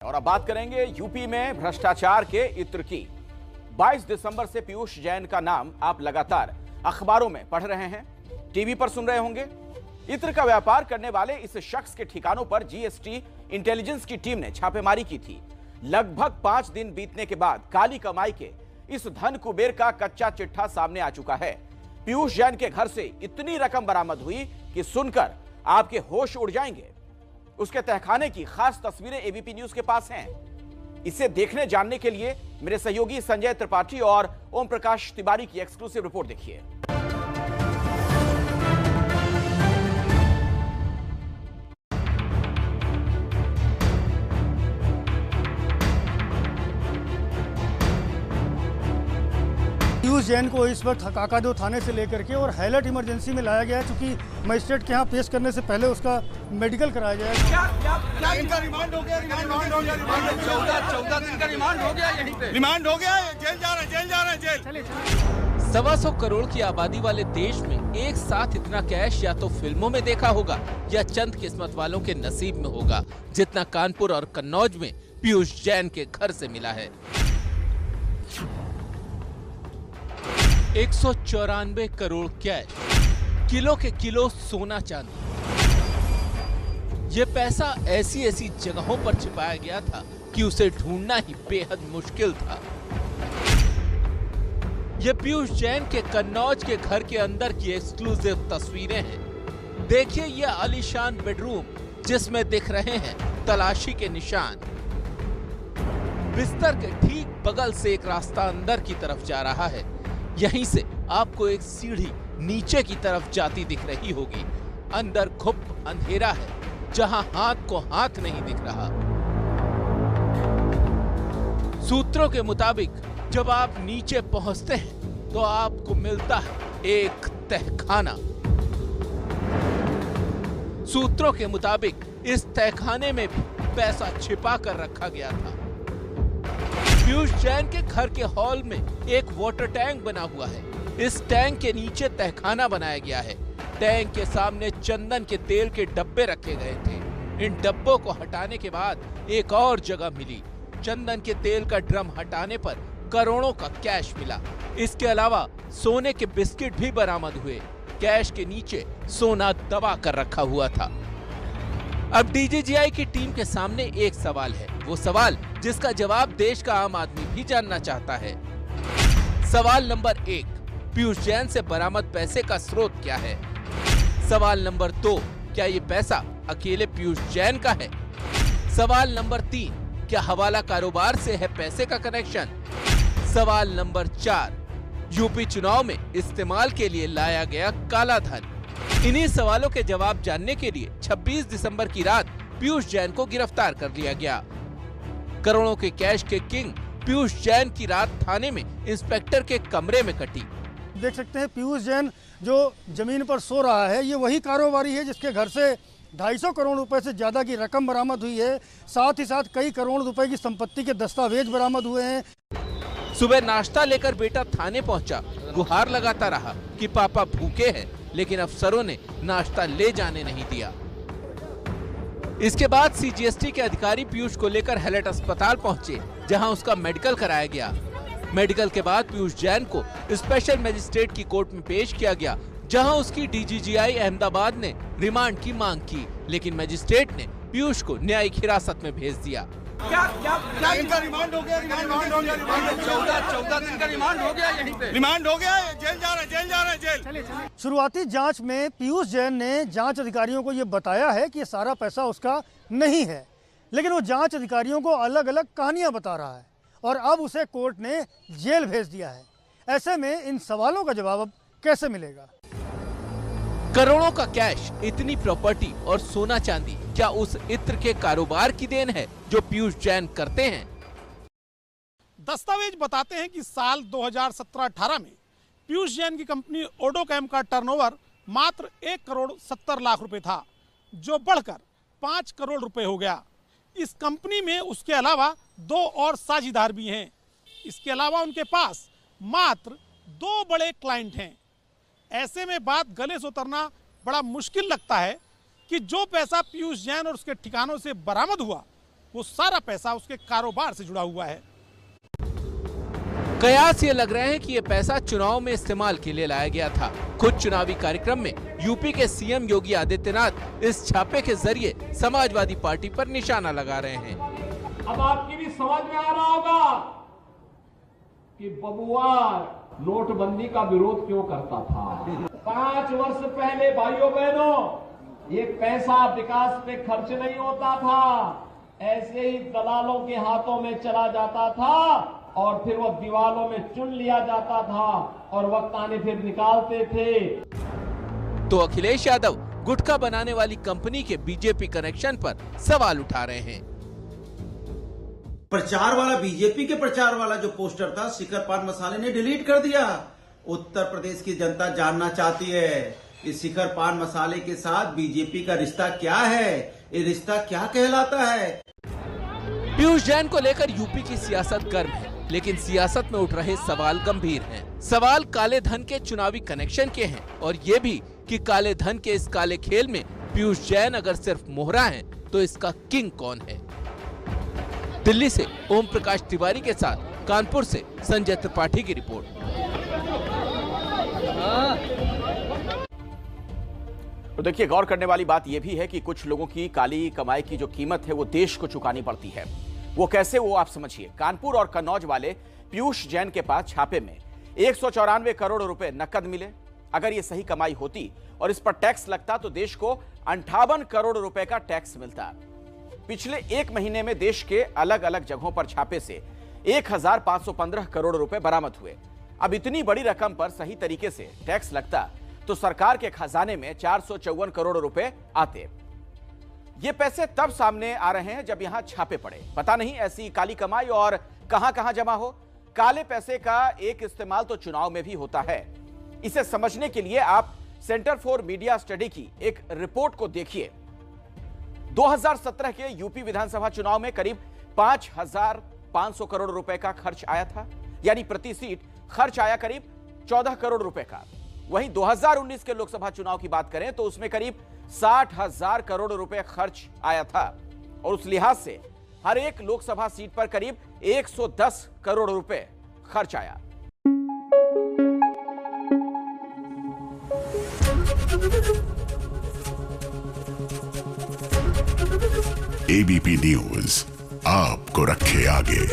और अब बात करेंगे यूपी में भ्रष्टाचार के इत्र की। 22 दिसंबर से पीयूष जैन का नाम आप लगातार अखबारों में पढ़ रहे हैं, टीवी पर सुन रहे होंगे। इत्र का व्यापार करने वाले इस शख्स के ठिकानों पर जीएसटी इंटेलिजेंस की टीम ने छापेमारी की थी। लगभग 5 दिन बीतने के बाद काली कमाई के इस धन कुबेर का कच्चा चिट्ठा सामने आ चुका है। पीयूष जैन के घर से इतनी रकम बरामद हुई कि सुनकर आपके होश उड़ जाएंगे। उसके तहखाने की खास तस्वीरें एबीपी न्यूज के पास हैं। इसे देखने जानने के लिए मेरे सहयोगी संजय त्रिपाठी और ओम प्रकाश तिवारी की एक्सक्लूसिव रिपोर्ट देखिए। पीयूष जैन को इस वक्त काकादो थाने से लेकर के और हाईलाइट इमरजेंसी में लाया गया है, क्योंकि मजिस्ट्रेट के यहाँ पेश करने से पहले उसका मेडिकल कराया जाएगा। क्या इनका रिमांड हो गया? 14 दिन का रिमांड हो गया, यहीं पे रिमांड हो गया। जेल जा रहे हैं जेल। 125 करोड़ की आबादी वाले देश में एक साथ इतना कैश या तो फिल्मों में देखा होगा या चंद किस्मत वालों के नसीब में होगा, जितना कानपुर और कन्नौज में पीयूष जैन के घर से मिला है। 194 करोड़ कैश, किलो के किलो सोना चांदी। ये पैसा ऐसी ऐसी जगहों पर छिपाया गया था कि उसे ढूंढना ही बेहद मुश्किल था। ये पीयूष जैन के कन्नौज के घर के अंदर की एक्सक्लूसिव तस्वीरें हैं। देखिए ये आलीशान बेडरूम जिसमें दिख रहे हैं तलाशी के निशान। बिस्तर के ठीक बगल से एक रास्ता अंदर की तरफ जा रहा है। यहीं से आपको एक सीढ़ी नीचे की तरफ जाती दिख रही होगी। अंदर घुप अंधेरा है, जहां हाथ को हाथ नहीं दिख रहा। सूत्रों के मुताबिक जब आप नीचे पहुंचते हैं तो आपको मिलता है एक तहखाना। सूत्रों के मुताबिक इस तहखाने में भी पैसा छिपा कर रखा गया था। पीयूष जैन के घर के हॉल में एक वाटर टैंक बना हुआ है। इस टैंक के नीचे तहखाना बनाया गया है। टैंक के सामने चंदन के तेल के डब्बे रखे गए थे। इन डब्बों को हटाने के बाद एक और जगह मिली। चंदन के तेल का ड्रम हटाने पर करोड़ों का कैश मिला। इसके अलावा सोने के बिस्किट भी बरामद हुए। कैश के नीचे सोना दबा कर रखा हुआ था। अब डीजीजीआई की टीम के सामने एक सवाल है, वो सवाल जिसका जवाब देश का आम आदमी भी जानना चाहता है। सवाल नंबर 1, पीयूष जैन से बरामद पैसे का स्रोत क्या है? सवाल नंबर 2, क्या ये पैसा अकेले पीयूष जैन का है? सवाल नंबर 3, क्या हवाला कारोबार से है पैसे का कनेक्शन? सवाल नंबर 4, यूपी चुनाव में इस्तेमाल के लिए लाया गया काला धन। इन्हीं सवालों के जवाब जानने के लिए 26 दिसंबर की रात पीयूष जैन को गिरफ्तार कर लिया गया। करोड़ों के कैश के किंग पीयूष जैन की रात थाने में इंस्पेक्टर के कमरे में कटी। देख सकते हैं पीयूष जैन जो जमीन पर सो रहा है, ये वही कारोबारी है जिसके घर से 250 करोड़ रुपए से ज्यादा की रकम बरामद हुई है। साथ ही साथ कई करोड़ रुपए की संपत्ति के दस्तावेज बरामद हुए हैं। सुबह नाश्ता लेकर बेटा थाने पहुंचा, गुहार लगाता रहा कि पापा भूखे हैं, लेकिन अफसरों ने नाश्ता ले जाने नहीं दिया। इसके बाद सीजीएसटी के अधिकारी पीयूष को लेकर हैलेट अस्पताल पहुंचे, जहां उसका मेडिकल कराया गया। मेडिकल के बाद पीयूष जैन को स्पेशल मजिस्ट्रेट की कोर्ट में पेश किया गया, जहां उसकी डीजीजीआई अहमदाबाद ने रिमांड की मांग की, लेकिन मजिस्ट्रेट ने पीयूष को न्यायिक हिरासत में भेज दिया। क्या इनका रिमांड हो गया? 14 दिन का रिमांड हो गया, यहीं पे रिमांड हो गया। जेल जा रहे हैं जेल। शुरुआती जांच में पीयूष जैन ने जांच अधिकारियों को ये बताया है कि ये सारा पैसा उसका नहीं है, लेकिन वो जांच अधिकारियों को अलग अलग कहानियां बता रहा है और अब उसे कोर्ट ने जेल भेज दिया है। ऐसे में इन सवालों का जवाब अब कैसे मिलेगा? करोड़ों का कैश, इतनी प्रॉपर्टी और सोना चांदी क्या उस इत्र के कारोबार की देन है जो पीयूष जैन करते हैं? दस्तावेज बताते हैं कि साल 2017-18 में पीयूष जैन की कंपनी ओडोकैम का टर्नओवर मात्र 1 करोड़ 70 लाख रुपए था, जो बढ़कर 5 करोड़ रुपए हो गया। इस कंपनी में उसके अलावा 2 और साझीदार भी हैं। इसके अलावा उनके पास मात्र 2 बड़े क्लाइंट हैं। ऐसे में बात गले से उतरना बड़ा मुश्किल लगता है कि जो पैसा पीयूष जैन और उसके ठिकानों से बरामद हुआ, वो सारा पैसा उसके कारोबार से जुड़ा हुआ है। कयास ये लग रहे हैं कि ये पैसा चुनाव में इस्तेमाल के लिए लाया गया था। खुद चुनावी कार्यक्रम में यूपी के सीएम योगी आदित्यनाथ इस छापे के जरिए समाजवादी पार्टी पर निशाना लगा रहे हैं। अब आपकी भी समझ में आ रहा होगा कि बबुआर नोटबंदी का विरोध क्यों करता था। 5 वर्ष पहले भाइयों बहनों, ये पैसा विकास पे खर्च नहीं होता था, ऐसे ही दलालों के हाथों में चला जाता था और फिर वो दीवालों में चुन लिया जाता था और वक्त आने फिर निकालते थे। तो अखिलेश यादव गुटखा बनाने वाली कंपनी के बीजेपी कनेक्शन पर सवाल उठा रहे हैं। प्रचार वाला, बीजेपी के प्रचार वाला जो पोस्टर था, शिखर पान मसाले ने डिलीट कर दिया। उत्तर प्रदेश की जनता जानना चाहती है कि शिखर पान मसाले के साथ बीजेपी का रिश्ता क्या है, ये रिश्ता क्या कहलाता है। पीयूष जैन को लेकर यूपी की सियासत गर्म है, लेकिन सियासत में उठ रहे सवाल गंभीर हैं। सवाल काले धन के चुनावी कनेक्शन के हैं और ये भी कि काले धन के इस काले खेल में पीयूष जैन अगर सिर्फ मोहरा है तो इसका किंग कौन है। दिल्ली से ओम प्रकाश तिवारी के साथ कानपुर से संजय त्रिपाठी की रिपोर्ट। तो देखिए, गौर करने वाली बात यह भी है कि कुछ लोगों की काली कमाई की जो कीमत है वो देश को चुकानी पड़ती है। वो कैसे, वो आप समझिए। कानपुर और कन्नौज वाले पीयूष जैन के पास छापे में 194 करोड़ रुपए नकद मिले। अगर ये सही कमाई होती और इस पर टैक्स लगता तो देश को 58 करोड़ रुपए का टैक्स मिलता। पिछले 1 महीने में देश के अलग अलग जगहों पर छापे से 1515 करोड़ रुपए बरामद हुए। अब इतनी बड़ी रकम पर सही तरीके से टैक्स लगता तो सरकार के खजाने में 454 करोड़ रुपए आते। ये पैसे तब सामने आ रहे हैं जब यहां छापे पड़े। पता नहीं ऐसी काली कमाई और कहां जमा हो। काले पैसे का एक इस्तेमाल तो चुनाव में भी होता है। इसे समझने के लिए आप सेंटर फॉर मीडिया स्टडी की एक रिपोर्ट को देखिए। 2017 के यूपी विधानसभा चुनाव में करीब 5500 करोड़ रुपए का खर्च आया था, यानी प्रति सीट खर्च आया करीब 14 करोड़ रुपए का। वहीं 2019 के लोकसभा चुनाव की बात करें तो उसमें करीब 60,000 करोड़ रुपए खर्च आया था और उस लिहाज से हर एक लोकसभा सीट पर करीब 110 करोड़ रुपए खर्च आया। एबीपी न्यूज आपको रखे आगे।